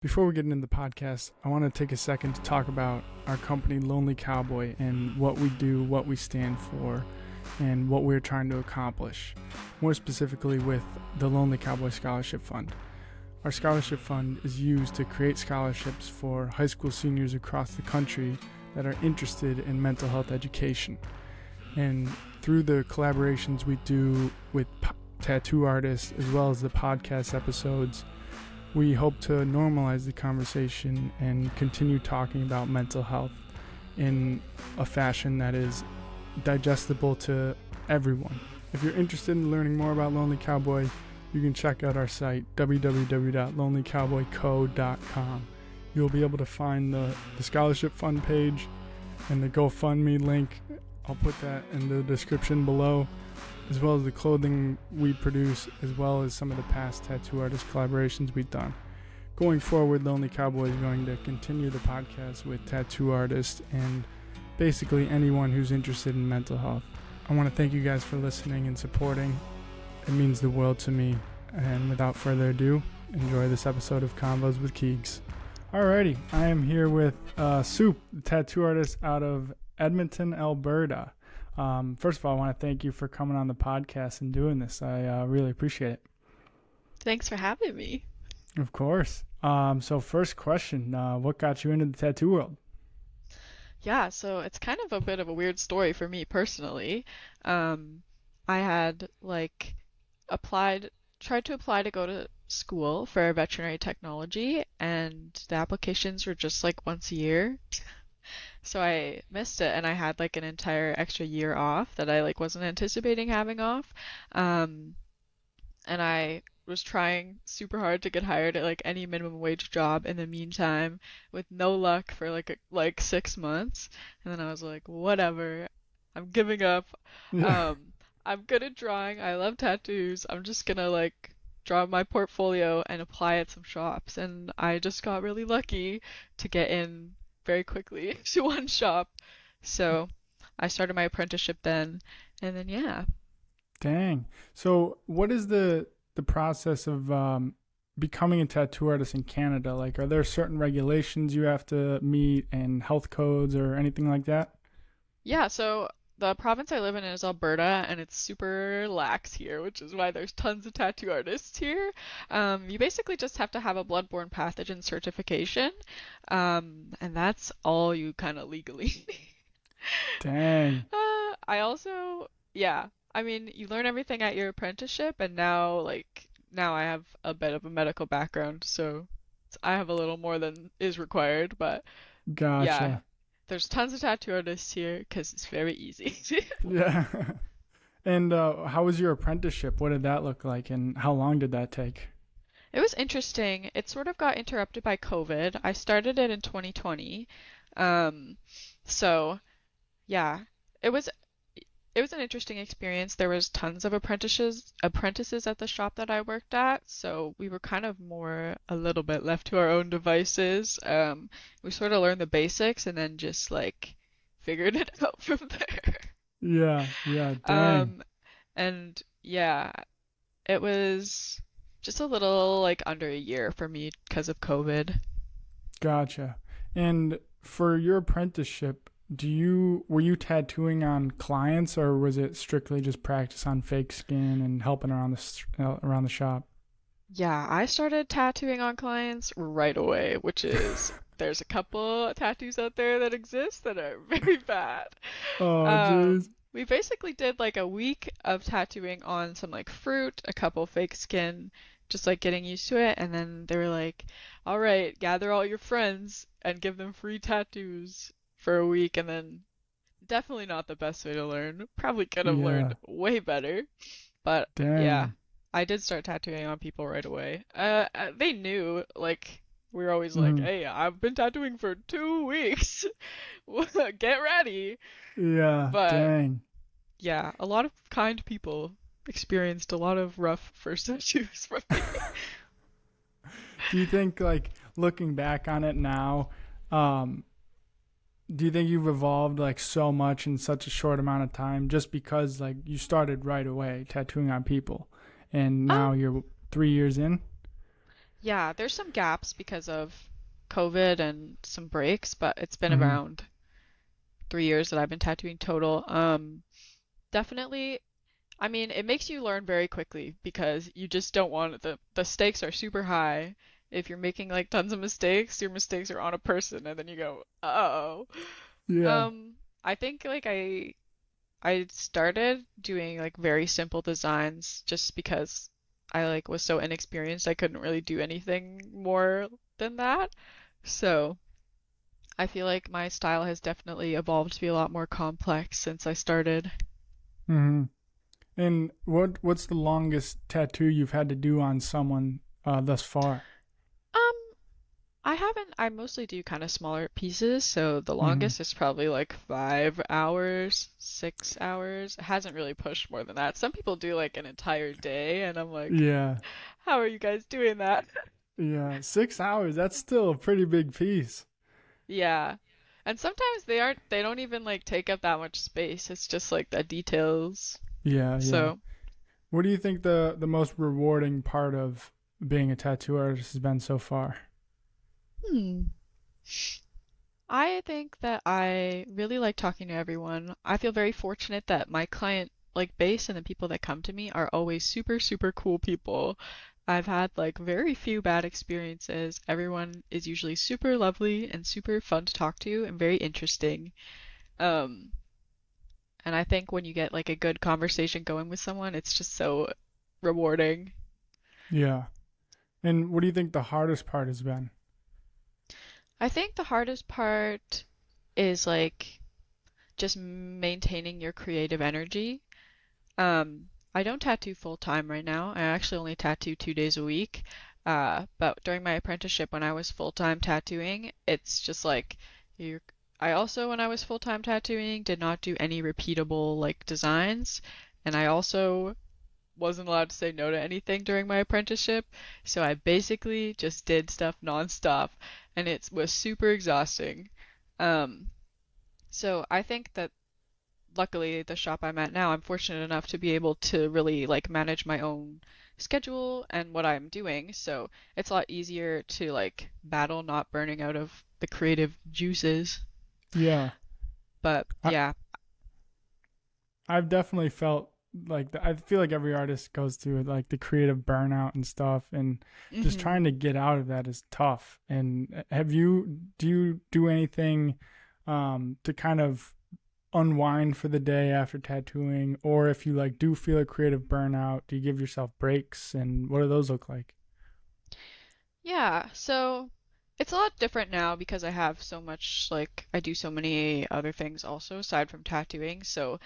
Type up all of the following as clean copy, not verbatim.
Before we get into the podcast, I want to take a second to talk about our company, Lonely Cowboy, and what we do, what we stand for, and what we're trying to accomplish. More specifically with the Lonely Cowboy Scholarship Fund. Our scholarship fund is used to create scholarships for high school seniors across the country that are interested in mental health education. And through the collaborations we do with tattoo artists, as well as the podcast episodes, we hope to normalize the conversation and continue talking about mental health in a fashion that is digestible to everyone. If you're interested in learning more about Lonely Cowboy, you can check out our site, www.lonelycowboyco.com. You'll be able to find the scholarship fund page and the GoFundMe link. I'll put that in the description below, as well as the clothing we produce, as well as some of the past tattoo artist collaborations we've done. Going forward, Lonely Cowboy is going to continue the podcast with tattoo artists and basically anyone who's interested in mental health. I want to thank you guys for listening and supporting. It means the world to me. And without further ado, enjoy this episode of CONVOS with KEEGS. Alrighty, I am here with Soup, the tattoo artist out of Edmonton, Alberta. First of all, I want to thank you for coming on the podcast and doing this. I really appreciate it. Thanks for having me. Of course. So first question, what got you into the tattoo world? Yeah, so it's kind of a bit of a weird story for me personally. I had tried to apply to go to school for veterinary technology, and the applications were just like once a year. So I missed it, and I had like an entire extra year off that I wasn't anticipating having off. And I was trying super hard to get hired at like any minimum wage job in the meantime, with no luck for like 6 months. And then I was like, whatever, I'm giving up. Yeah. I'm good at drawing. I love tattoos. I'm just gonna draw my portfolio and apply at some shops. And I just got really lucky to get in very quickly to one shop. So I started my apprenticeship then, and then yeah. Dang. So what is the process of becoming a tattoo artist in Canada? Like, are there certain regulations you have to meet and health codes or anything like that? Yeah, so the province I live in is Alberta, and it's super lax here, which is why there's tons of tattoo artists here. You basically just have to have a bloodborne pathogen certification, and that's all you kind of legally need. Dang. I also, yeah, I mean, you learn everything at your apprenticeship, and now I have a bit of a medical background, so I have a little more than is required, but Gotcha. yeah, there's tons of tattoo artists here because it's very easy. Yeah. And how was your apprenticeship? What did that look like, and how long did that take? It was interesting. It sort of got interrupted by COVID. I started it in 2020. So yeah, it was an interesting experience. There was tons of apprentices at the shop that I worked at, so we were kind of more a little bit left to our own devices. We sort of learned the basics and then just figured it out from there. Yeah, dang. And yeah, it was just a little under a year for me because of COVID. Gotcha. And for your apprenticeship, were you tattooing on clients, or was it strictly just practice on fake skin and helping around the shop? Yeah, I started tattooing on clients right away, which is there's a couple tattoos out there that exist that are very bad. Oh, jeez. We basically did a week of tattooing on some fruit, a couple fake skin, just getting used to it, and then they were like, all right, gather all your friends and give them free tattoos for a week. And then definitely not the best way to learn. Probably could have learned way better. But Dang. yeah, I did start tattooing on people right away. They knew, we were always hey, I've been tattooing for 2 weeks. Get ready. Yeah, But dang. yeah, a lot of kind people experienced a lot of rough first tattoos from me. Do you think, looking back on it now, do you think you've evolved so much in such a short amount of time, just because you started right away tattooing on people and now you're 3 years in? Yeah, there's some gaps because of COVID and some breaks, but it's been Hmm. around 3 years that I've been tattooing total. Definitely, I mean, it makes you learn very quickly because you just don't want the stakes are super high. If you're making like tons of mistakes, your mistakes are on a person, and then you go, uh-oh. Yeah. Um, I think like I started doing like very simple designs just because I like was so inexperienced. I couldn't really do anything more than that. So I feel like my style has definitely evolved to be a lot more complex since I started. Hmm. And what's the longest tattoo you've had to do on someone thus far? Um, I haven't, I mostly do kind of smaller pieces, so the Hmm. longest is probably like 5 hours, 6 hours. It hasn't really pushed more than that. Some people do like an entire day, and I'm like, Yeah. how are you guys doing that? Yeah. 6 hours. That's still a pretty big piece. Yeah. And sometimes they don't even like take up that much space. It's just like the details. Yeah. Yeah. So, What do you think the most rewarding part of being a tattoo artist has been so far? hmm. I think that I really like talking to everyone. I feel very fortunate that my client like base and the people that come to me are always super, super cool people. I've had like very few bad experiences. Everyone is usually super lovely and super fun to talk to and very interesting. Um, and I think when you get like a good conversation going with someone, it's just so rewarding. Yeah. And what do you think the hardest part has been? I think the hardest part is like just maintaining your creative energy. I don't tattoo full time right now. I actually only tattoo 2 days a week. But during my apprenticeship, when I was full time tattooing, it's just like you. I also, when I was full time tattooing, did not do any repeatable like designs, and I also wasn't allowed to say no to anything during my apprenticeship. So I basically just did stuff nonstop, and it was super exhausting. Um, so I think that luckily the shop I'm at now, I'm fortunate enough to be able to really like manage my own schedule and what I'm doing. So it's a lot easier to like battle not burning out of the creative juices. Yeah. But I, yeah. I've definitely felt like I feel like every artist goes through like the creative burnout and stuff, and just Hmm. trying to get out of that is tough. And do you do anything to kind of unwind for the day after tattooing, or if you like do feel a creative burnout, do you give yourself breaks, and what do those look like? Yeah, so it's a lot different now because I have so much, like, I do so many other things also aside from tattooing. So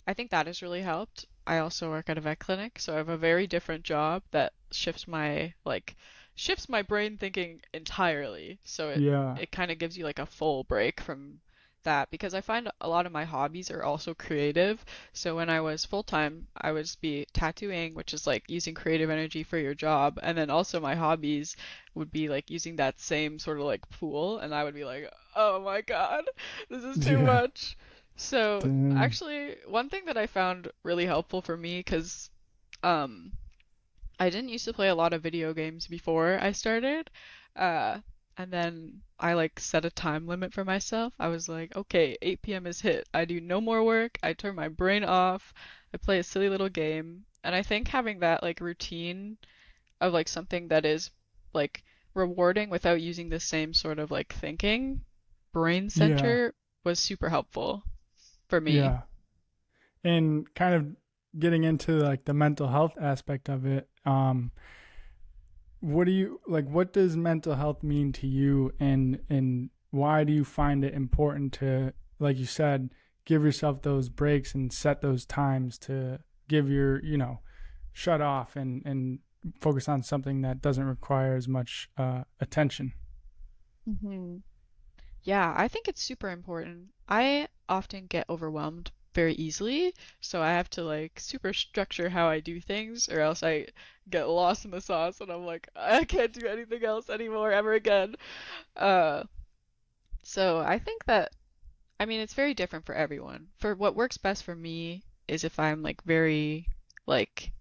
I think that has really helped. I also work at a vet clinic, so I have a very different job that shifts my brain thinking entirely. So Yeah. it kind of gives you like a full break from that because I find a lot of my hobbies are also creative. So when I was full time, I would be tattooing, which is like using creative energy for your job, and then also my hobbies would be like using that same sort of like pool, and I would be like, oh my God, this is too Yeah. much. So Dang. actually, one thing that I found really helpful for me, because um, I didn't used to play a lot of video games before I started, uh, and then I like set a time limit for myself. I was like, okay, 8 p.m. is hit. I do no more work. I turn my brain off. I play a silly little game, and I think having that like routine of like something that is like rewarding without using the same sort of like thinking brain Yeah. center was super helpful for me. Yeah. And kind of getting into like the mental health aspect of it, what do you like, what does mental health mean to you, and why do you find it important to, like you said, give yourself those breaks and set those times to give your, shut off and focus on something that doesn't require as much attention? Hmm. Yeah, I think it's super important. I often get overwhelmed very easily, so I have to like super structure how I do things, or else I get lost in the sauce and I'm like, I can't do anything else anymore ever again. Uh, so I think that, I mean, it's very different for everyone. For what works best for me is if I'm like very, like,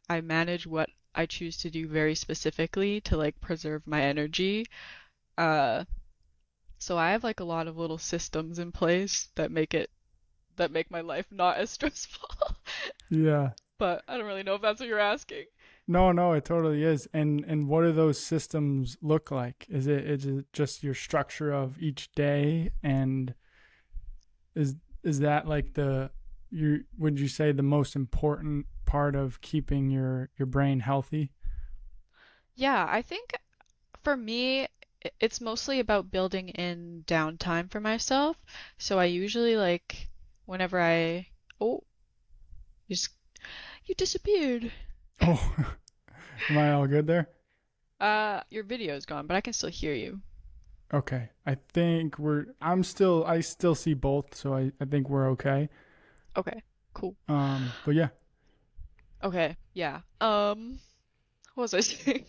I manage what I choose to do very specifically to like preserve my energy. Uh, so I have like a lot of little systems in place that make my life not as stressful. Yeah. But I don't really know if that's what you're asking. No, no, it totally is. And what do those systems look like? Is it just your structure of each day, and is is that like the you would you say the most important part of keeping your brain healthy? Yeah, I think for me, it's mostly about building in downtime for myself. So I usually like whenever oh, you just, you disappeared. Oh, am I all good there? Your video's gone, but I can still hear you. Okay. I think I still see both, so I think we're okay. Okay, cool. But yeah, Okay, yeah. What was I saying?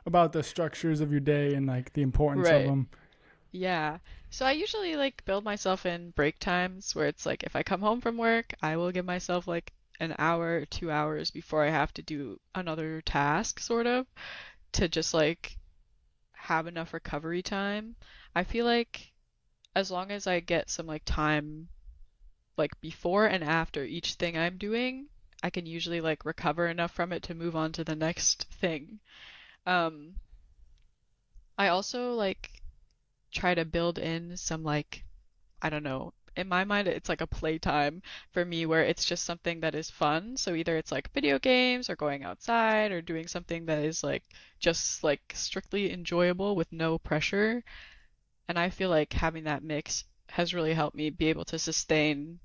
about the structures of your day and like the importance of Right. them. Yeah. So I usually like build myself in break times where it's like if I come home from work, I will give myself like an hour or 2 hours before I have to do another task, sort of, to just like have enough recovery time. I feel like as long as I get some like time like before and after each thing I'm doing, I can usually like recover enough from it to move on to the next thing. Um, I also like try to build in some like I don't know. In my mind, it's like a playtime for me where it's just something that is fun. So either it's like video games or going outside or doing something that is like just like strictly enjoyable with no pressure. And I feel like having that mix has really helped me be able to sustain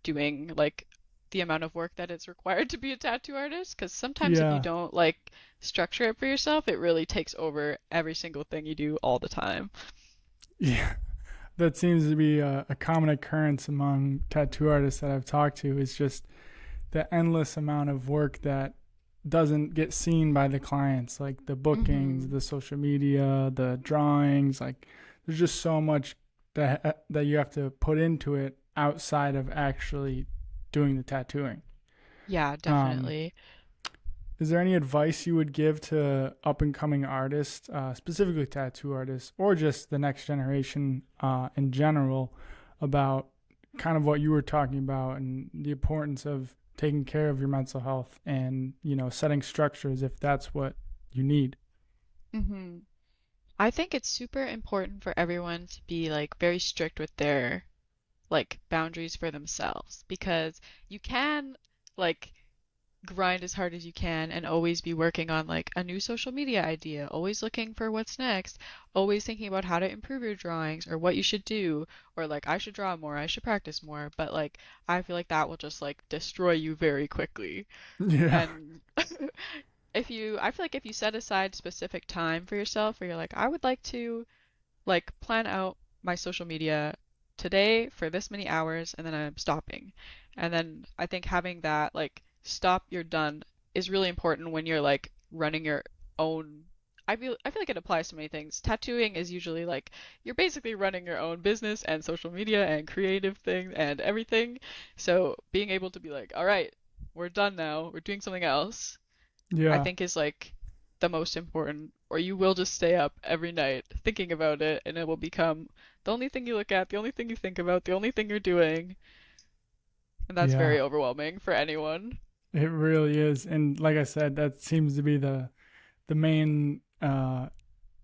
doing like the amount of work that is required to be a tattoo artist. Because sometimes if you Yeah. don't like structure it for yourself, it really takes over every single thing you do all the time. Yeah. That seems to be a common occurrence among tattoo artists that I've talked to. Is just the endless amount of work that doesn't get seen by the clients, like the bookings, Hmm. the social media, the drawings. Like there's just so much that you have to put into it outside of actually doing the tattooing. Yeah, Um, definitely. is there any advice you would give to up and coming artists, specifically tattoo artists, or just the next generation in general, about kind of what you were talking about and the importance of taking care of your mental health and setting structures if that's what you need? Hmm. I think it's super important for everyone to be like very strict with their like boundaries for themselves because you can like grind as hard as you can and always be working on like a new social media idea, always looking for what's next, always thinking about how to improve your drawings or what you should do, or like I should draw more, I should practice more, but like I feel like that will just like destroy you very quickly. Yeah, And I feel like if you set aside specific time for yourself where you're like, I would like to like plan out my social media today for this many hours and then I'm stopping. And then I think having that like stop, you're done is really important when you're like running your own. I feel like it applies to many things. Tattooing is usually like you're basically running your own business and social media and creative things and everything. So being able to be like, all right, we're done now. We're doing something else. I yeah, think is like the most important, or you will just stay up every night thinking about it, and it will become the only thing you look at, the only thing you think about, the only thing you're doing, and that's yeah. very overwhelming for anyone. It really is, and like I said, that seems to be the main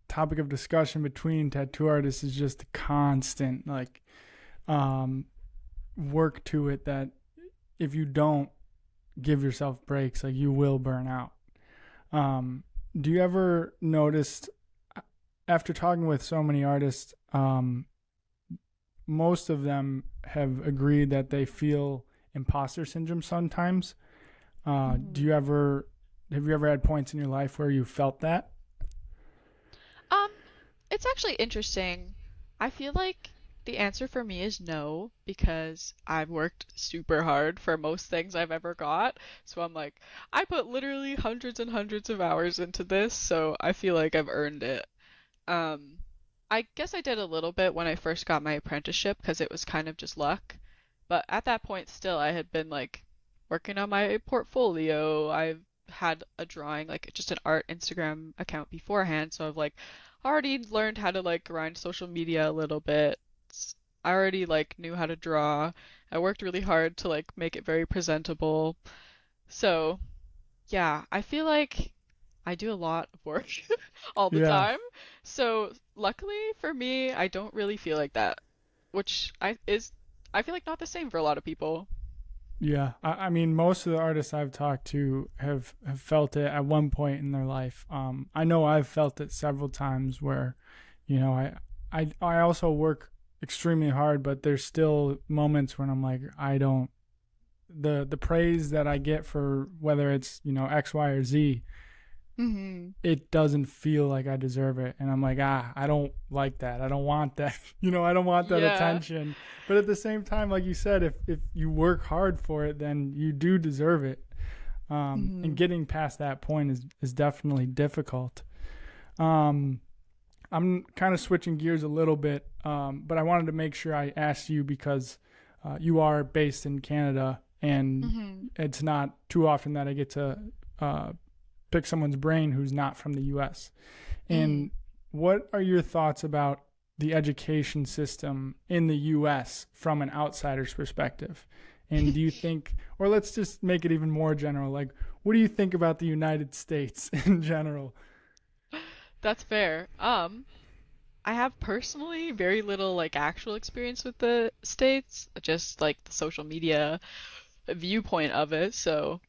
topic of discussion between tattoo artists is just the constant like um, work to it that if you don't give yourself breaks, like you will burn out. Um, do you ever notice after talking with so many artists, most of them have agreed that they feel imposter syndrome sometimes. Do Hmm. you ever have you ever had points in your life where you felt that? Um, it's actually interesting. I feel like the answer for me is no, because I've worked super hard for most things I've ever got. So I'm like, I put literally hundreds and hundreds of hours into this, so I feel like I've earned it. Um, I guess I did a little bit when I first got my apprenticeship because it was kind of just luck. But at that point, still, I had been like working on my portfolio. I had a drawing, like just an art Instagram account beforehand, so I've like already learned how to like grind social media a little bit. I already like knew how to draw. I worked really hard to like make it very presentable. So, yeah, I feel like I do a lot of work all the Yeah. time. So, luckily for me, I don't really feel like that, which I feel like not the same for a lot of people. Yeah, I mean, most of the artists I've talked to have felt it at one point in their life. I know I've felt it several times where, I also work extremely hard, but there's still moments when I'm like, I don't, the praise that I get for whether it's, X, Y, or Z, Hmm. it doesn't feel like I deserve it. And I'm like, I don't like that. I don't want that. I don't want that Yeah. attention. But at the same time, like you said, if you work hard for it, then you do deserve it. And Hmm. getting past that point is definitely difficult. Um, I'm kind of switching gears a little bit, but I wanted to make sure I asked you because you are based in Canada, and Hmm. it's not too often that I get to uh, pick someone's brain who's not from the US. Hmm. And what are your thoughts about the education system in the US from an outsider's perspective? And do you think, or let's just make it even more general, like, what do you think about the United States in general? That's fair. I have personally very little like actual experience with the States, just like the social media viewpoint of it, so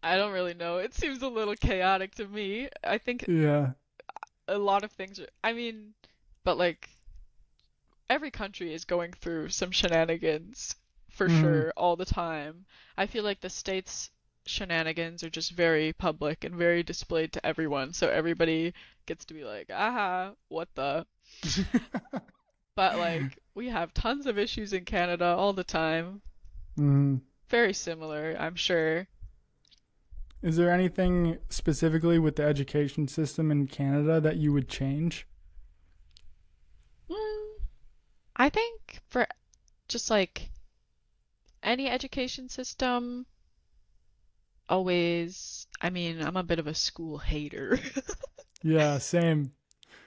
I don't really know. It seems a little chaotic to me. I think Yeah. a lot of things are, I mean, but like every country is going through some shenanigans for Mm, sure all the time. I feel like the States shenanigans are just very public and very displayed to everyone, so everybody gets to be like, aha, what the? But like we have tons of issues in Canada all the time. mm. Very similar, I'm sure. Is there anything specifically with the education system in Canada that you would change? Mm, I think for just like any education system, always, I mean, I'm a bit of a school hater. Yeah, same.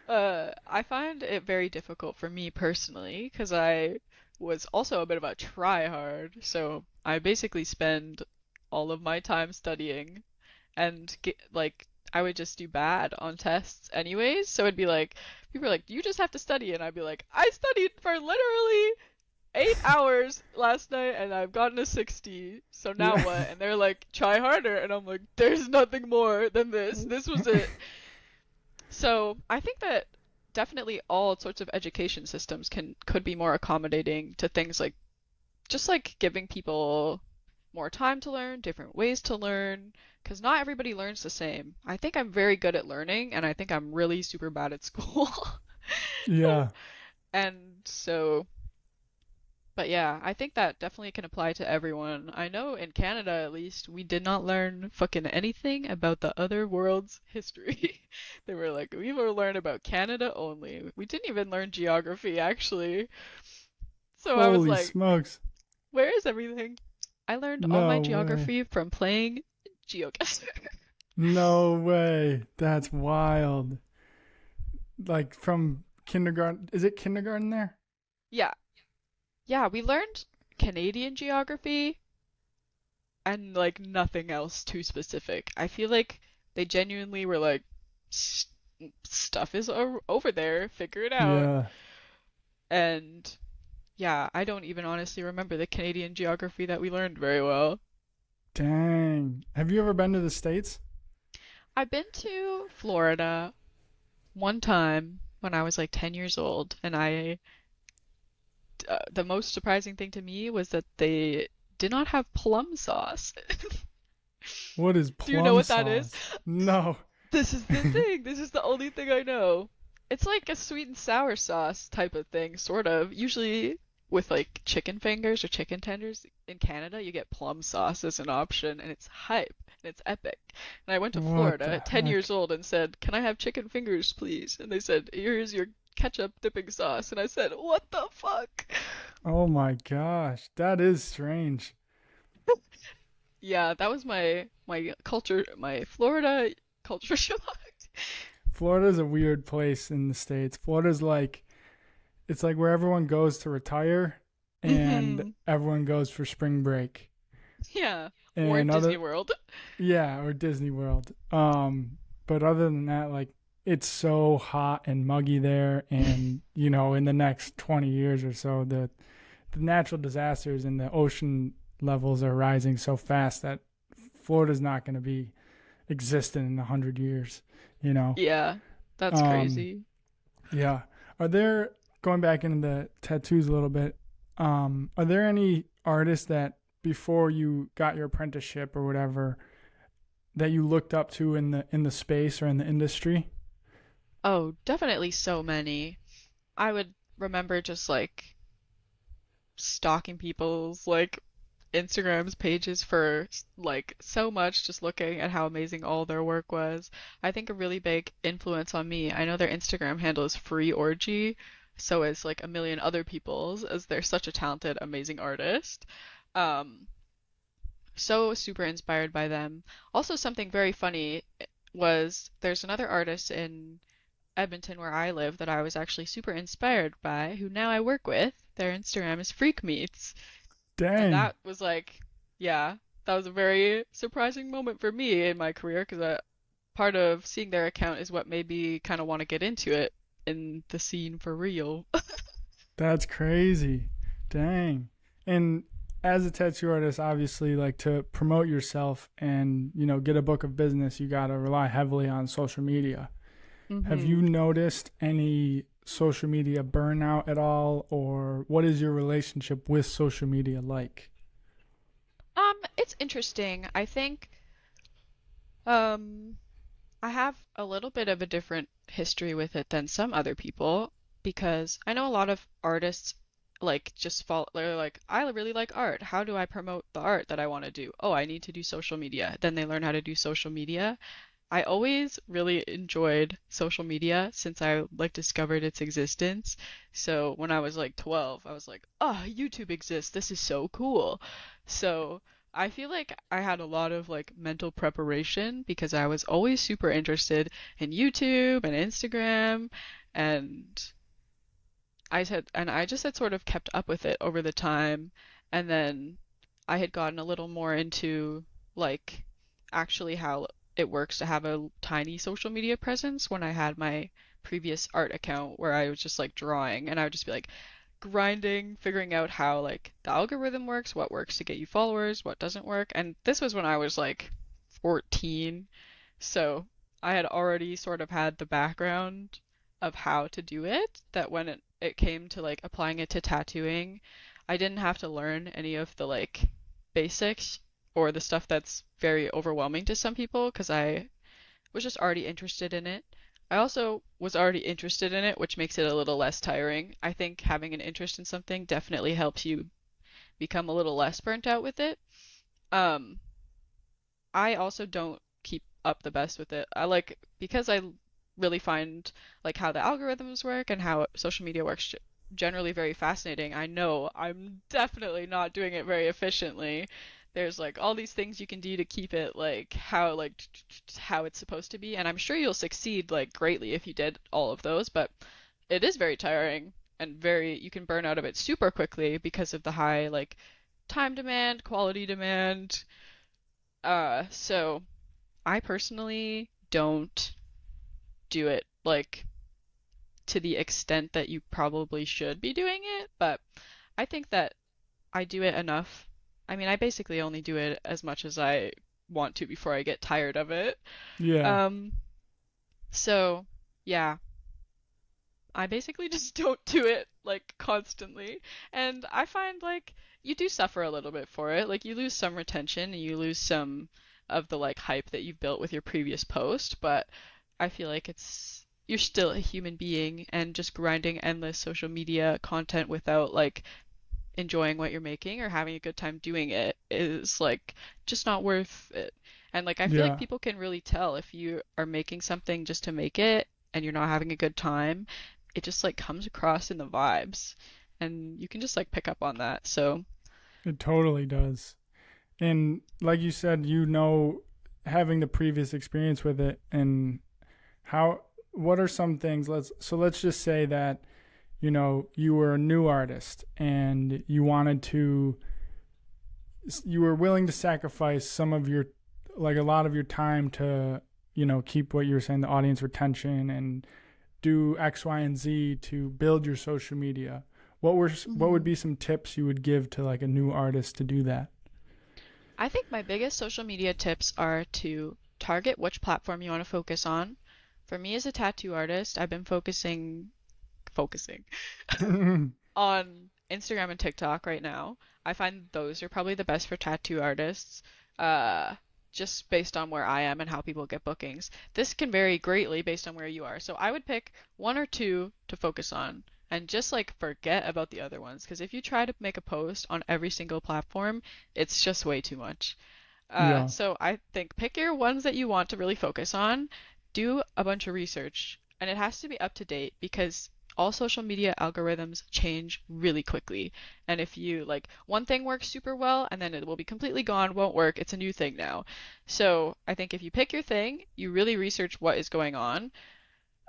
I find it very difficult for me personally because I was also a bit of a try-hard. So I basically spend all of my time studying and get like I would just do bad on tests anyways. So it'd be like people are like, "You just have to study," and I'd be like, "I studied for literally 8 hours last night and I've gotten a 60. So now Yeah. what?" And they're like, "Try harder," and I'm like, "There's nothing more than this. This was it." So I think that definitely all sorts of education systems could be more accommodating to things like just like giving people more time to learn, different ways to learn, because not everybody learns the same. I think I'm very good at learning, and I think I'm really super bad at school. Yeah. And so, but yeah, I think that definitely can apply to everyone. I know in Canada, at least, we did not learn fucking anything about the other world's history. They were like, we will learn about Canada only. We didn't even learn geography, actually. So I was Holy like, smokes. where is everything? I learned all my No way. geography from playing GeoGuessr. No way. That's wild. Like from kindergarten. Is it kindergarten there? Yeah, yeah, we learned Canadian geography and like nothing else too specific. I feel like they genuinely were like, Stuff is over there, figure it out." Yeah. And yeah, I don't even honestly remember the Canadian geography that we learned very well. Dang. Have you ever been to the States? I've been to Florida one time when I was like 10 years old, and the most surprising thing to me was that they did not have plum sauce. What is Do you know plum what that is? sauce? No. This is the thing. This is the only thing I know. It's like a sweet and sour sauce type of thing, sort of. Usually with like chicken fingers or chicken tenders in Canada, you get plum sauce as an option, and it's hype and it's epic. And I went to What Florida the at 10 years heck? old and said, "Can I have chicken fingers, please?" And they said, "Here's your ketchup dipping sauce." And I said, "What the fuck?" Oh my gosh. That is strange. Yeah, that was my Florida culture shock. Florida's a weird place in the States. Florida's like, it's like where everyone goes to retire and Hmm. everyone goes for spring break. Yeah, or And Disney other, World. yeah, or Disney World. But other than that, like, it's so hot and muggy there. And, in the next 20 years or so, the natural disasters and the ocean levels are rising so fast that Florida's not going to be existent in 100 years, you know? Yeah, that's Um, crazy. yeah. Are there, going back into the tattoos a little bit, are there any artists that before you got your apprenticeship or whatever that you looked up to in the space or in the industry? Oh, definitely so many. I would remember just like stalking people's like Instagram's pages for like so much, just looking at how amazing all their work was. I think a really big influence on me, I know their Instagram handle is Free Orgy, so is like a million other people's, as they're such a talented, amazing artist. Um, so super inspired by them. Also, something very funny was there's another artist in Edmonton where I live that I was actually super inspired by, who now I work with. Their Instagram is Freak Meets. And Dang. that was like, yeah, that was a very surprising moment for me in my career because part of seeing their account is what made me kind of want to get into it in the scene for real. That's crazy. Dang. And as a tattoo artist, obviously, like to promote yourself and, get a book of business, you got to rely heavily on social media. Have you Hmm. noticed any social media burnout at all, or what is your relationship with social media like? It's interesting. I think, um, I have a little bit of a different history with it than some other people because I know a lot of artists like just fall they're like I really like art. How do I promote the art that I want to do? Oh, I need to do social media. Then they learn how to do social media. I always really enjoyed social media since I like discovered its existence. So when I was like 12, I was like, "Oh, YouTube exists. This is so cool." So I feel like I had a lot of like mental preparation because I was always super interested in YouTube and Instagram and I just had sort of kept up with it over the time, and then I had gotten a little more into like actually how it works to have a tiny social media presence when I had my previous art account where I was just like drawing and I would just be like grinding, figuring out how like the algorithm works, what works to get you followers, what doesn't work. And this was when I was like 14, so I had already sort of had the background of how to do it, that when it came to like applying it to tattooing, I didn't have to learn any of the like basics or the stuff that's very overwhelming to some people because I was just already interested in it. I also was already interested in it, which makes it a little less tiring. I think having an interest in something definitely helps you become a little less burnt out with it. Um, I also don't keep up the best with it. I like because I really find like how the algorithms work and how social media works generally very fascinating. I know I'm definitely not doing it very efficiently. There's like all these things you can do to keep it like how it's supposed to be, and I'm sure you'll succeed like greatly if you did all of those, but it is very tiring and very you can burn out of it super quickly because of the high like time demand, quality demand. So I personally don't do it like to the extent that you probably should be doing it, but I think that I do it enough. I mean, I basically only do it as much as I want to before I get tired of it. Yeah. Um, so yeah, I basically just don't do it like constantly. And I find like you do suffer a little bit for it. Like you lose some retention and you lose some of the like hype that you've built with your previous post, but I feel like it's you're still a human being and just grinding endless social media content without like enjoying what you're making or having a good time doing it is like just not worth it. And like I feel like Yeah. people can really tell if you are making something just to make it and you're not having a good time. It just like comes across in the vibes and you can just like pick up on that. So, It totally does. And like you said, having the previous experience with it, and how what are some things, let's just say that you were a new artist and you were willing to sacrifice some of your, like, a lot of your time to keep what you were saying, the audience retention, and do X, Y, and Z to build your social media. What would Hmm. be some tips you would give to like a new artist to do that? I think my biggest social media tips are to target which platform you want to focus on. For me as a tattoo artist, I've been focusing on Instagram and TikTok right now. I find those are probably the best for tattoo artists, uh, just based on where I am and how people get bookings. This can vary greatly based on where you are. So I would pick one or two to focus on and just like forget about the other ones. Because if you try to make a post on every single platform, it's just way too much. Yeah. So I think pick your ones that you want to really focus on, do a bunch of research, and it has to be up to date because all social media algorithms change really quickly. And if you like one thing works super well and then it will be completely gone, won't work, it's a new thing now. So I think if you pick your thing, you really research what is going on,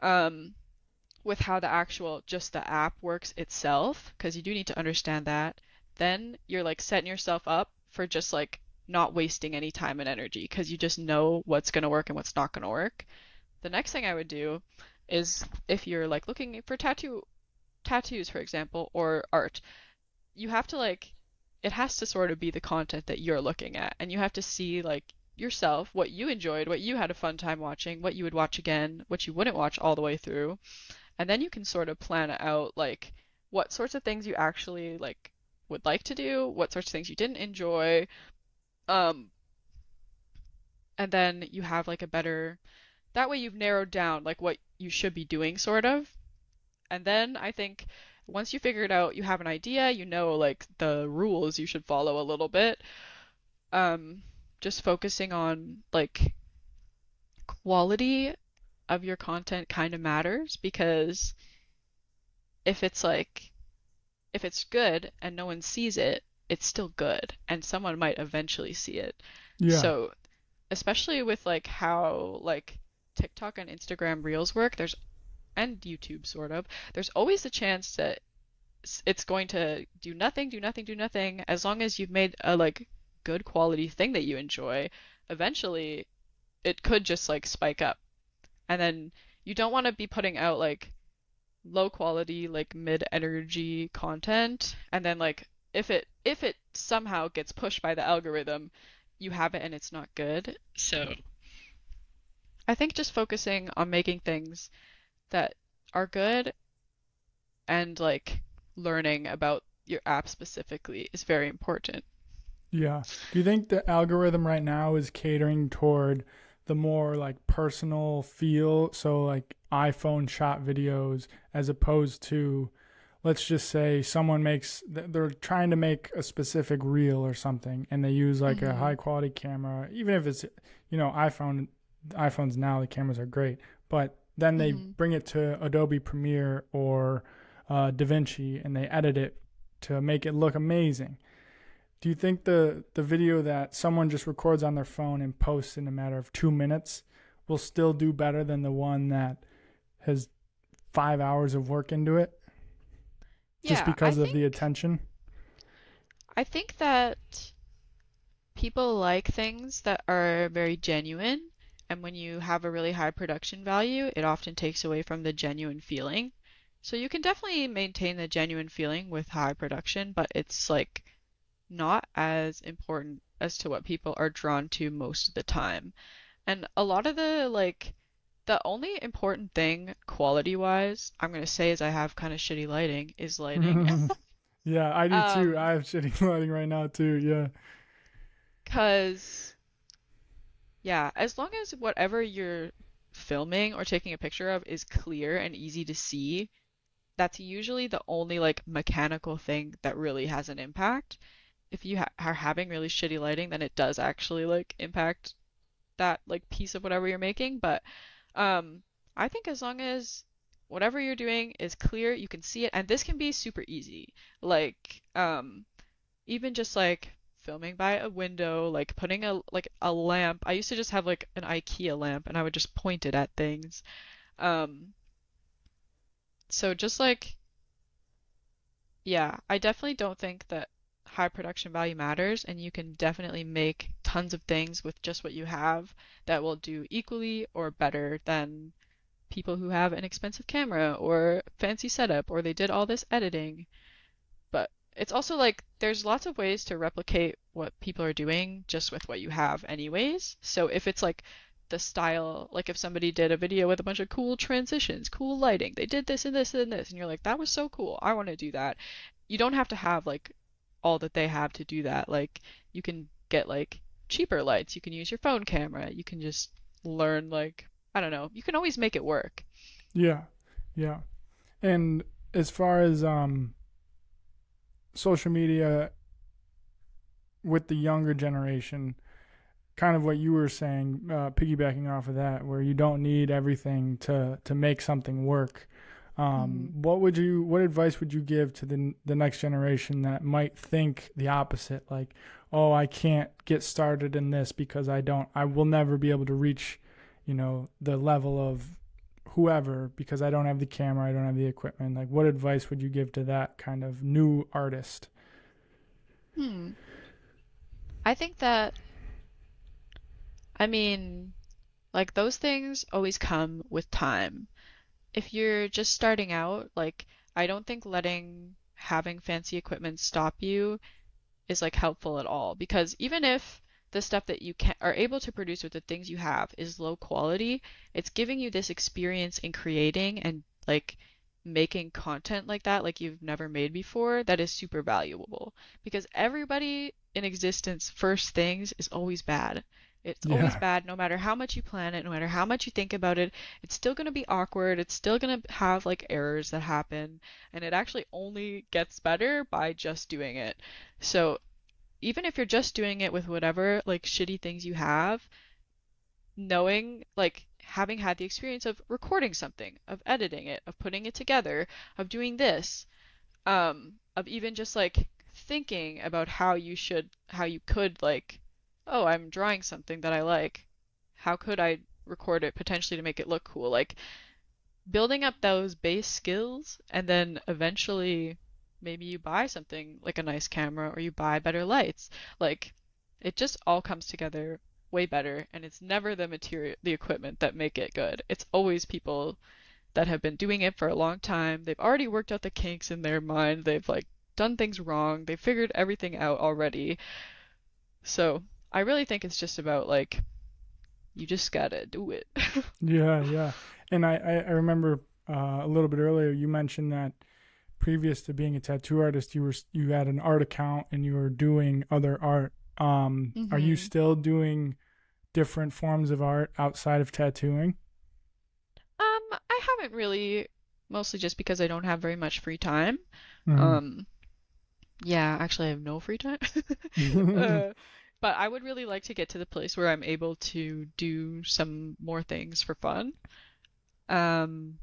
um, with how the actual just the app works itself, because you do need to understand that. Then you're like setting yourself up for just like not wasting any time and energy because you just know what's going to work and what's not going to work. The next thing I would do is if you're like looking for tattoos, for example, or art, you have to like it has to sort of be the content that you're looking at, and you have to see like yourself, what you enjoyed, what you had a fun time watching, what you would watch again, what you wouldn't watch all the way through, and then you can sort of plan out like what sorts of things you actually like would like to do, what sorts of things you didn't enjoy, um, and then you have like a better that way you've narrowed down like what you should be doing sort of. And then I think once you figure it out, you have an idea, you know like the rules you should follow a little bit. Um, just focusing on like quality of your content kind of matters because if it's like if it's good and no one sees it, it's still good and someone might eventually see it. Yeah. So, especially with like how like TikTok and Instagram Reels work, there's and YouTube sort of, there's always a chance that it's going to do nothing, do nothing, do nothing. As long as you've made a like good quality thing that you enjoy, eventually it could just like spike up. And then you don't want to be putting out like low quality, like mid energy content, and then like if it somehow gets pushed by the algorithm, you have it and it's not good. So I think just focusing on making things that are good and like learning about your app specifically is very important. Yeah. Do you think the algorithm right now is catering toward the more like personal feel, so like iPhone shot videos, as opposed to, let's just say someone they're trying to make a specific reel or something, and they use like a high Hmm. quality camera, even if it's, iPhones now, the cameras are great, but then they Hmm. bring it to Adobe Premiere or DaVinci and they edit it to make it look amazing. Do you think the video that someone just records on their phone and posts in a matter of 2 minutes will still do better than the one that has 5 hours of work into it, just Yeah, because of the attention? I think that people like things that are very genuine, and when you have a really high production value, it often takes away from the genuine feeling. So you can definitely maintain the genuine feeling with high production, but it's like not as important as to what people are drawn to most of the time. And a lot of the only important thing quality wise, I'm gonna say is I have kind of shitty lighting, is lighting. Yeah, I do too. Um, I have shitty lighting right now too. Yeah. 'Cause yeah, as long as whatever you're filming or taking a picture of is clear and easy to see, that's usually the only like mechanical thing that really has an impact. If you are having really shitty lighting, then it does actually like impact that like piece of whatever you're making. But um, I think as long as whatever you're doing is clear, you can see it, and this can be super easy. Like even just like filming by a window, like putting a lamp. I used to just have like an IKEA lamp and I would just point it at things. Um, so just like, yeah, I definitely don't think that high production value matters, and you can definitely make tons of things with just what you have that will do equally or better than people who have an expensive camera or fancy setup or they did all this editing. But it's also like there's lots of ways to replicate what people are doing just with what you have anyways. So if it's like the style, like if somebody did a video with a bunch of cool transitions, cool lighting, they did this and this and this, and you're like, that was so cool, I want to do that. You don't have to have like all that they have to do that. Like you can get like cheaper lights, you can use your phone camera, you can just learn like, I don't know, you can always make it work. Yeah, yeah. And as far as social media with the younger generation, kind of what you were saying, piggybacking off of that, where you don't need everything to make something work. What advice would you give to the next generation that might think the opposite, like, oh, I can't get started in this because I will never be able to reach, the level of whoever because I don't have the camera, I don't have the equipment. Like, what advice would you give to that kind of new artist? Hmm. I think that, I mean, like those things always come with time. If you're just starting out, like I don't think letting having fancy equipment stop you is like helpful at all because even if the stuff that you are able to produce with the things you have is low quality, it's giving you this experience in creating and like making content like that like you've never made before that is super valuable because everybody in existence first things is always bad. It's always Yeah, bad no matter how much you plan it, no matter how much you think about it, it's still going to be awkward, it's still going to have like errors that happen, and it actually only gets better by just doing it. So even if you're just doing it with whatever like shitty things you have, knowing like having had the experience of recording something, of editing it, of putting it together, of doing this, of even just like thinking about how you could like, oh, I'm drawing something that I like. How could I record it potentially to make it look cool? Like building up those base skills and then eventually maybe you buy something like a nice camera or you buy better lights. Like it just all comes together way better and it's never the equipment that make it good. It's always people that have been doing it for a long time. They've already worked out the kinks in their mind. They've like done things wrong. They've figured everything out already. So I really think it's just about like you just gotta do it. yeah, yeah. And I remember a little bit earlier you mentioned that previous to being a tattoo artist, you had an art account and you were doing other art. Are you hmm still doing different forms of art outside of tattooing? I haven't really, mostly just because I don't have very much free time. Mm-hmm. Um, yeah, actually I have no free time. Uh, but I would really like to get to the place where I'm able to do some more things for fun. Um,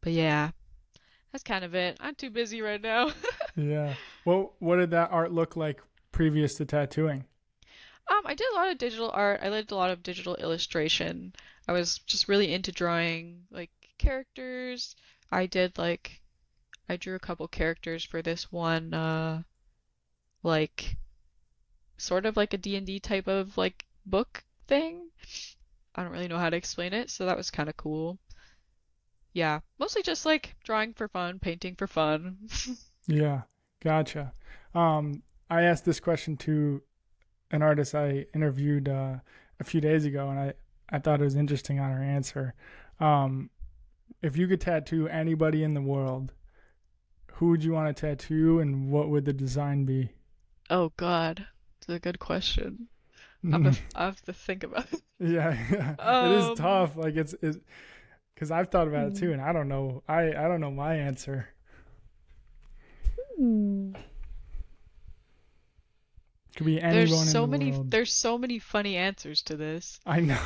but yeah, that's kind of it. I'm too busy right now. Yeah. Well, what did that art look like previous to tattooing? I did a lot of digital art. I did a lot of digital illustration. I was just really into drawing like characters. I did like I drew a couple characters for this one like sort of like a D&D type of like book thing. I don't really know how to explain it, so that was kind of cool. Yeah, mostly just like drawing for fun, painting for fun. Yeah, gotcha. I asked this question to an artist I interviewed a few days ago, and I thought it was interesting on her answer. Um, if you could tattoo anybody in the world, who would you want to tattoo, and what would the design be? Oh God, it's a good question. I have to think about it. Yeah, yeah, it is Um, tough. Like it's because I've thought about it too, hmm. and I don't know. I don't know my answer. Hmm. Could be anyone in the world. There's so many funny answers to this. I know.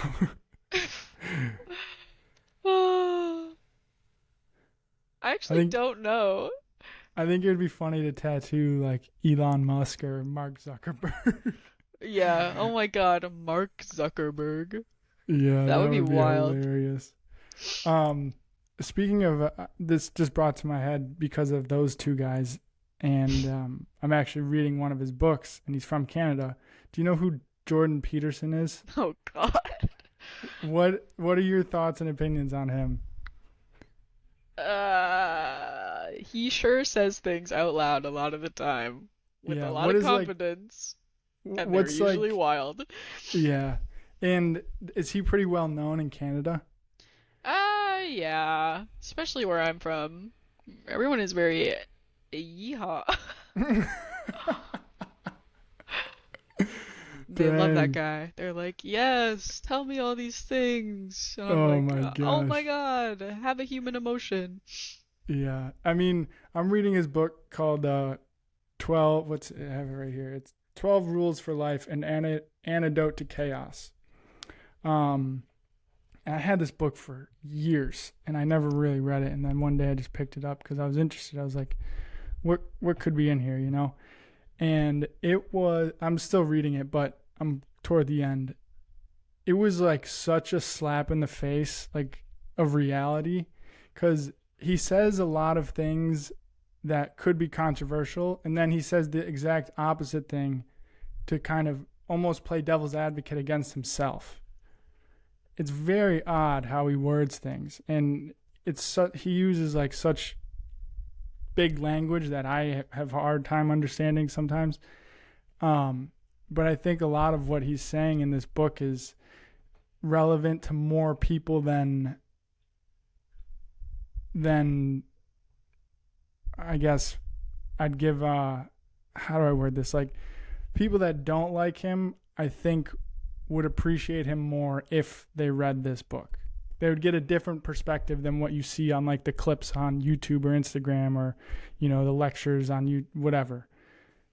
I I actually think don't know. I think it would be funny to tattoo like Elon Musk or Mark Zuckerberg. Yeah. Oh my God, Mark Zuckerberg. Yeah, That that would be would be wild. hilarious. Um, Speaking of this, just brought to my head because of those two guys, and I'm actually reading one of his books, and he's from Canada. Do you know who Jordan Peterson is? Oh God. What are your thoughts and opinions on him? He sure says things out loud a lot of the time with a Yeah, lot what of is like confidence, and they're what's usually like wild. yeah, and is he pretty well known in Canada? Yeah, especially where I'm from. Everyone is very yeehaw. They love that Dang. guy. They're like, yes, tell me all these things. And I'm Oh like, my oh my gosh. God, have a human emotion. Yeah. I mean, I'm reading his book called 12 what's I have it right here. It's 12 Rules for Life and Antidote to Chaos. Um and I had this book for years and I never really read it, and then one day I just picked it up because I was interested. I was like, what could be in here, you know? And I'm still reading it, but I'm toward the end. It was like such a slap in the face, like of reality, because he says a lot of things that could be controversial, and then he says the exact opposite thing to kind of almost play devil's advocate against himself. It's very odd how he words things, and he uses like such big language that I have a hard time understanding sometimes. Um, but I think a lot of what he's saying in this book is relevant to more people than I guess I'd give. How do I word this? Like people that don't like him, I think would appreciate him more if they read this book. They would get a different perspective than what you see on like the clips on YouTube or Instagram, or the lectures on you, whatever.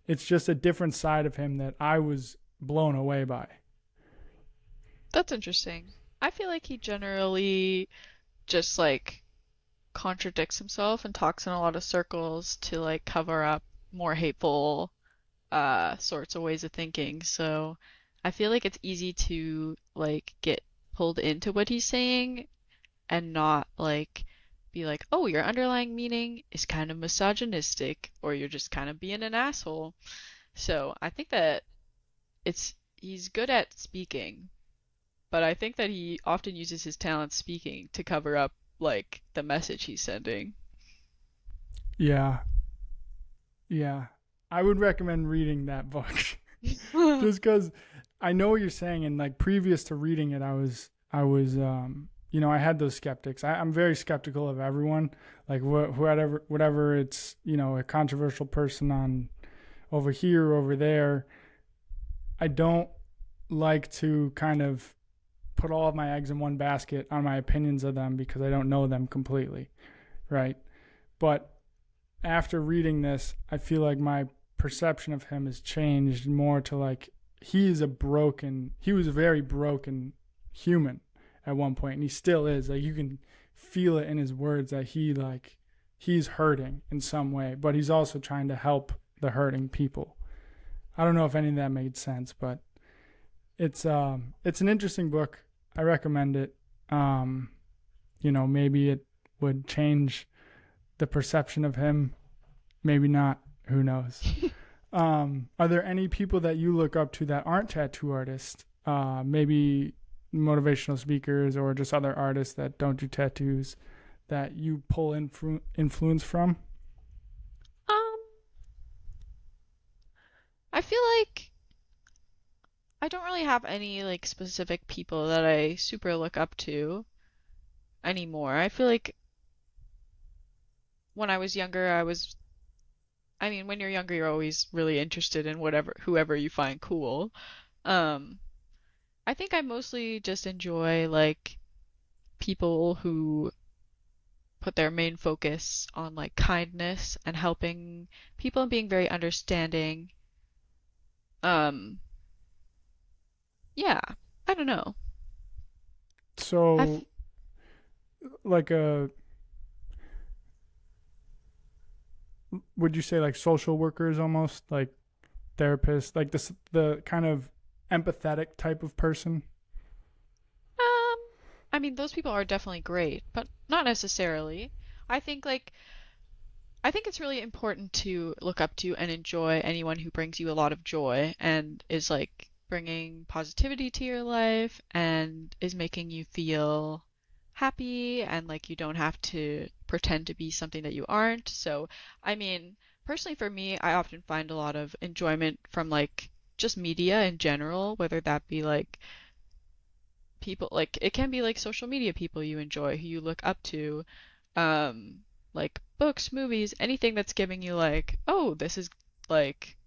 It's just a different side of him that I was blown away by. That's interesting. I feel like he generally just like contradicts himself and talks in a lot of circles to like cover up more hateful sorts of ways of thinking. So I feel like it's easy to like get pulled into what he's saying and not like be like, oh, your underlying meaning is kind of misogynistic or you're just kind of being an asshole. So I think that he's good at speaking, but I think that he often uses his talent speaking to cover up like the message he's sending. Yeah, yeah. I would recommend reading that book just because I know what you're saying. And like previous to reading it, I had those skeptics. I'm very skeptical of everyone. Like whatever it's, a controversial person on over here, over there. I don't like to kind of put all of my eggs in one basket on my opinions of them because I don't know them completely, right? But after reading this, I feel like my perception of him has changed more to like he was a very broken human at one point, and he still is. Like you can feel it in his words that he's hurting in some way, but he's also trying to help the hurting people. I don't know if any of that made sense, but it's an interesting book. I recommend it. Maybe it would change the perception of him. Maybe not. Who knows? Are there any people that you look up to that aren't tattoo artists? Maybe motivational speakers or just other artists that don't do tattoos that you pull influence from? Um, I feel like I don't really have any like specific people that I super look up to anymore. I feel like when I was younger, I mean, when you're younger, you're always really interested in whoever you find cool. Um, I think I mostly just enjoy like people who put their main focus on like kindness and helping people and being very understanding. Um, yeah, I don't know. I've So, like would you say like social workers almost, like therapists, like this, the kind of empathetic type of person? Um, I mean, those people are definitely great, but not necessarily. I think like I think it's really important to look up to and enjoy anyone who brings you a lot of joy and is like bringing positivity to your life and is making you feel happy and like you don't have to pretend to be something that you aren't. So, I mean, personally for me, I often find a lot of enjoyment from like just media in general, whether that be like people like it can be like social media people you enjoy who you look up to, um like books, movies, anything that's giving you like, oh, like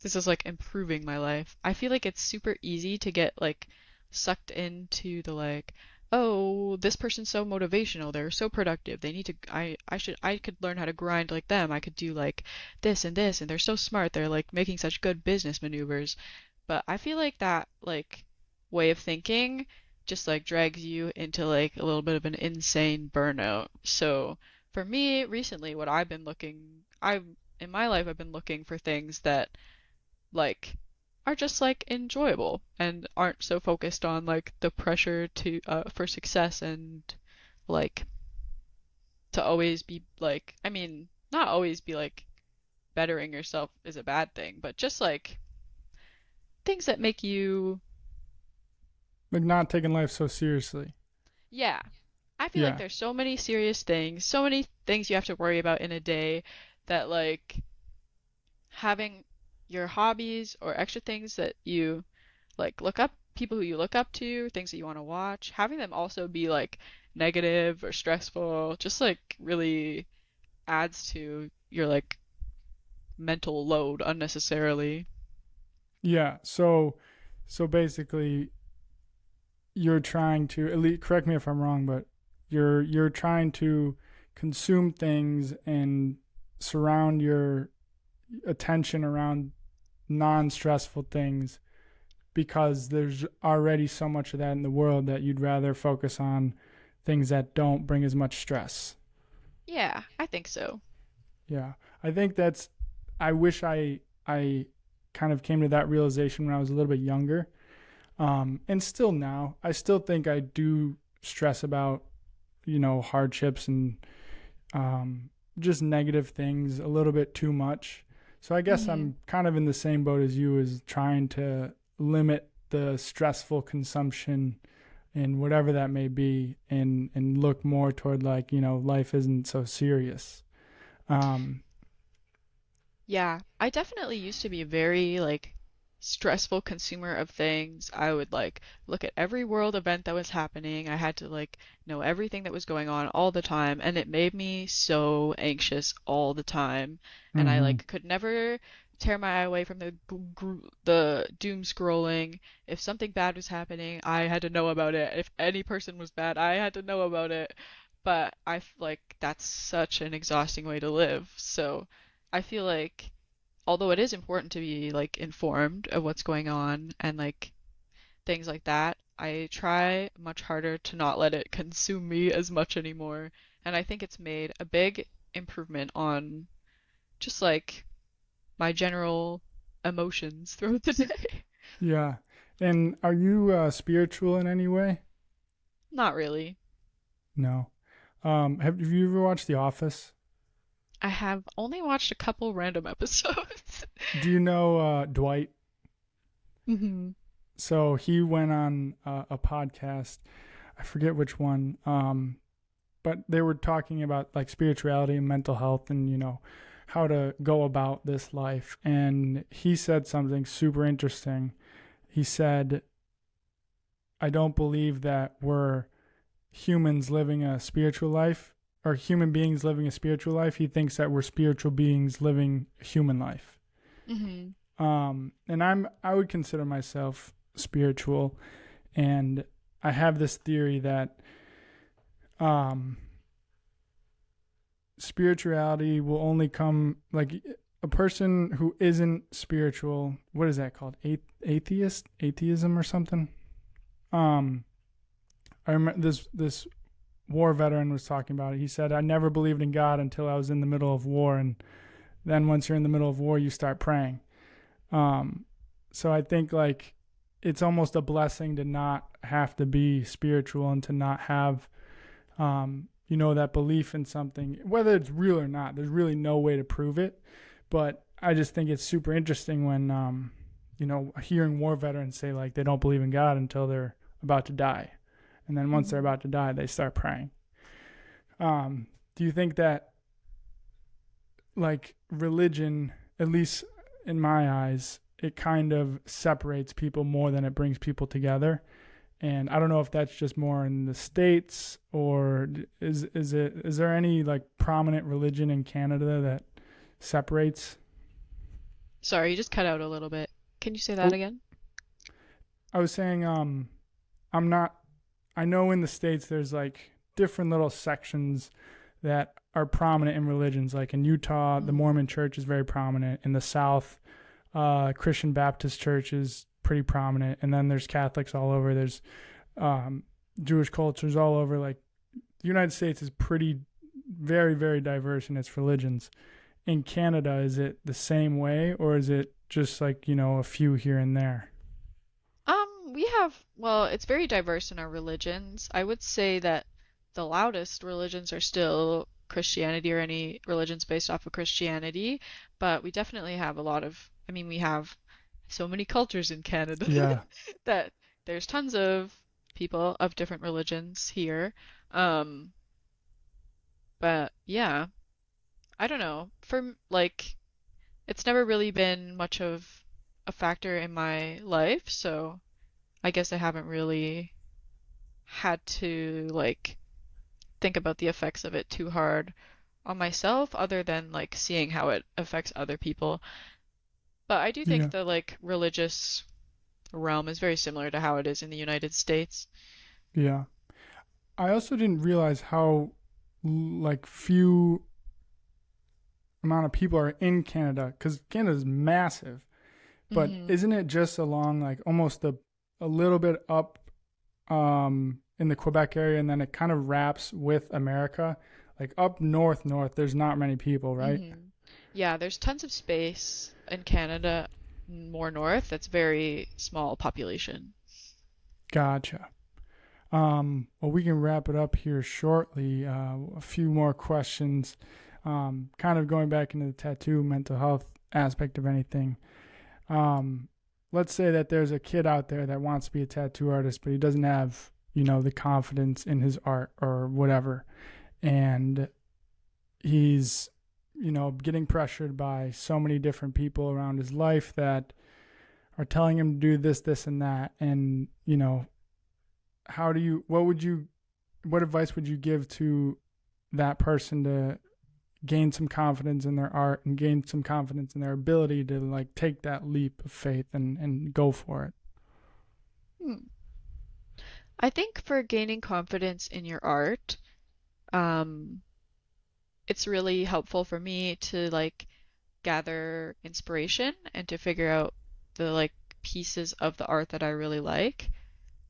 this is like improving my life. I feel like it's super easy to get like sucked into the like, oh, this person's so motivational, they're so productive, they need to I could learn how to grind like them, I could do like this and they're so smart, they're like making such good business maneuvers. But I feel like that like way of thinking just like drags you into like a little bit of an insane burnout. So for me, recently, what I've been looking, I've in my life, I've been looking for things that like are just like enjoyable and aren't so focused on like the pressure to for success and like to always be like, I mean, not always be like bettering yourself is a bad thing, but just like things that make you, Like not taking life so seriously. yeah. I feel like Yeah. there's so many serious things, so many things you have to worry about in a day that like having your hobbies or extra things that you like look up, people who you look up to, things that you want to watch, having them also be like negative or stressful, just like really adds to your like mental load unnecessarily. Yeah. So basically you're trying to, at least correct me if I'm wrong, but you're trying to consume things and surround your attention around non-stressful things because there's already so much of that in the world that you'd rather focus on things that don't bring as much stress. Yeah, I think so. Yeah. I think that's I wish I kind of came to that realization when I was a little bit younger. And still now, I still think I do stress about, hardships and just negative things a little bit too much. So I guess Hmm. I'm kind of in the same boat as you, as trying to limit the stressful consumption and whatever that may be, and look more toward like, life isn't so serious. Um, Yeah, I definitely used to be a very like stressful consumer of things. I would like look at every world event that was happening. I had to like know everything that was going on all the time, and it made me so anxious all the time. And I mhm. like could never tear my eye away from the doom scrolling. If something bad was happening, I had to know about it. If any person was bad, I had to know about it. But like that's such an exhausting way to live. So I feel like although it is important to be like informed of what's going on and like things like that, I try much harder to not let it consume me as much anymore. And I think it's made a big improvement on just like my general emotions throughout the day. Yeah. And are you spiritual in any way? Not really. No. Have you ever watched The Office? I have only watched a couple random episodes. Do you know Dwight? Hmm. So he went on a podcast. I forget which one. But they were talking about like spirituality and mental health, and how to go about this life. And he said something super interesting. He said, "I don't believe that we're humans living a spiritual life, or human beings living a spiritual life. He thinks that we're spiritual beings living a human life." Hmm. And I would consider myself spiritual, and I have this theory that um, spirituality will only come, like, a person who isn't spiritual. What is that called? Atheism or something. Um, I remember this war veteran was talking about it. He said, I never believed in God until I was in the middle of war. And then once you're in the middle of war, you start praying. Um, so I think like it's almost a blessing to not have to be spiritual and to not have, that belief in something, whether it's real or not. There's really no way to prove it. But I just think it's super interesting when, hearing war veterans say like they don't believe in God until they're about to die. And then once they're about to die, they start praying. Do you think that like religion, at least in my eyes, it kind of separates people more than it brings people together? And I don't know if that's just more in the States, or is there any like prominent religion in Canada that separates? Sorry, you just cut out a little bit. Can you say that Oh, again? I was saying I'm not I know in the States there's like different little sections that are prominent in religions. Like in Utah, the Mm. Mormon church is very prominent. In the South, Christian Baptist church is pretty prominent. And then there's Catholics all over. There's um, Jewish cultures all over. Like the United States is pretty, very, very diverse in its religions. In Canada, is it the same way, or is it just like, a few here and there? We have, well, it's very diverse in our religions. I would say that the loudest religions are still Christianity or any religions based off of Christianity, but we definitely have a lot of, I mean, we have so many cultures in Canada Yeah, that there's tons of people of different religions here. Um, but yeah, I don't know. Like, it's never really been much of a factor in my life, so I guess I haven't really had to like think about the effects of it too hard on myself, other than like seeing how it affects other people. But I do think yeah, the like religious realm is very similar to how it is in the United States. yeah. I also didn't realize how like few amount of people are in Canada, because Canada is massive. But Hmm. isn't it just along like almost a little bit up in the Quebec area, and then it kind of wraps with America? Like up north, there's not many people, right? Hmm. Yeah, there's tons of space in Canada more north that's very small population. Gotcha. Well, we can wrap it up here shortly. A few more questions. Kind of going back into the tattoo mental health aspect of anything. Um, let's say that there's a kid out there that wants to be a tattoo artist, but he doesn't have, the confidence in his art or whatever. And he's, getting pressured by so many different people around his life that are telling him to do this, this, and that. And, what advice would you give to that person to gain some confidence in their art and gain some confidence in their ability to like take that leap of faith and go for it? Hmm. I think for gaining confidence in your art, um, it's really helpful for me to like gather inspiration and to figure out the like pieces of the art that I really like.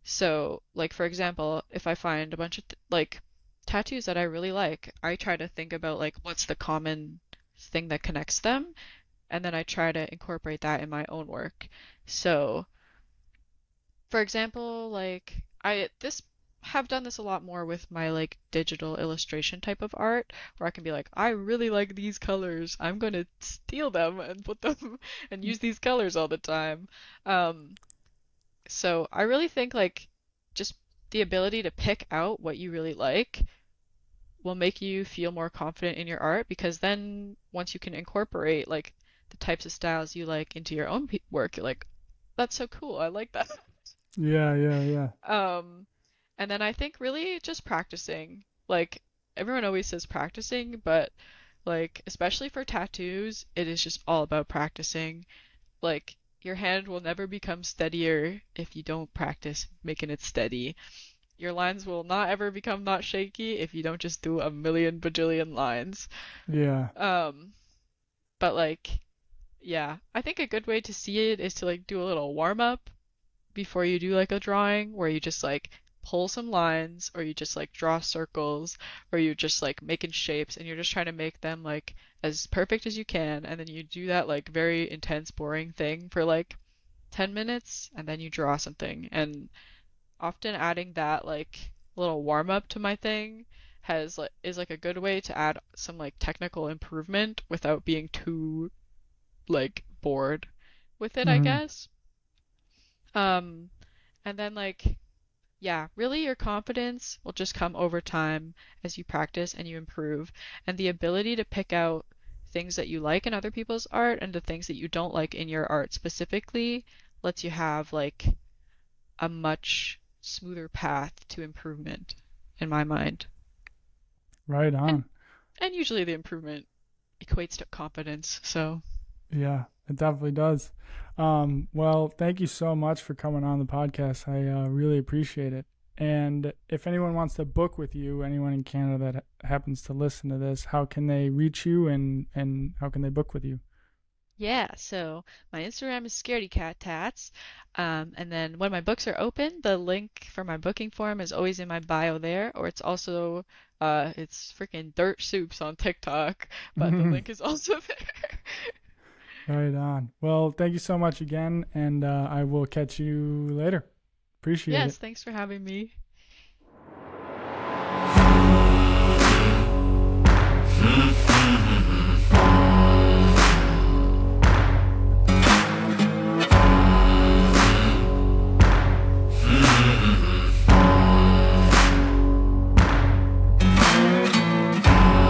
So, like for example, if I find a bunch of like tattoos that I really like, I try to think about like what's the common thing that connects them, and then I try to incorporate that in my own work. So, for example, like I this have done this a lot more with my like digital illustration type of art, where I can be like, I really like these colors. I'm gonna steal them and put them and use these colors all the time. Um, so I really think like just the ability to pick out what you really like will make you feel more confident in your art, because then once you can incorporate like the types of styles you like into your own work, you're like, that's so cool. I like that. Yeah, yeah, yeah. Um, and then I think really just practicing. Like everyone always says practicing, but like especially for tattoos, it is just all about practicing. Like your hand will never become steadier if you don't practice making it steady. Your lines will not ever become not shaky if you don't just do a million bajillion lines. Yeah. Um, but like, yeah, I think a good way to see it is to like do a little warm up before you do like a drawing, where you just like pull some lines, or you just like draw circles, or you're just like making shapes and you're just trying to make them like as perfect as you can, and then you do that like very intense, boring thing for like 10 minutes, and then you draw something. And often adding that like little warm up to my thing has like is like a good way to add some like technical improvement without being too like bored with it, I Hmm. guess. Um, and then like yeah, really your confidence will just come over time as you practice and you improve. And the ability to pick out things that you like in other people's art and the things that you don't like in your art specifically lets you have like a much smoother path to improvement in my mind. Right And on. and usually the improvement equates to confidence. So, Yeah, it definitely does. Well, thank you so much for coming on the podcast. I really appreciate it. And if anyone wants to book with you, anyone in Canada that happens to listen to this, how can they reach you and how can they book with you? yeah, so my Instagram is Tats. And then when my books are open, the link for my booking form is always in my bio there, or it's also it's freaking Dirt Soups on TikTok, but the link is also there. Right on. Well, thank you so much again, and I will catch you later. Appreciate Yes, it. thanks for having me.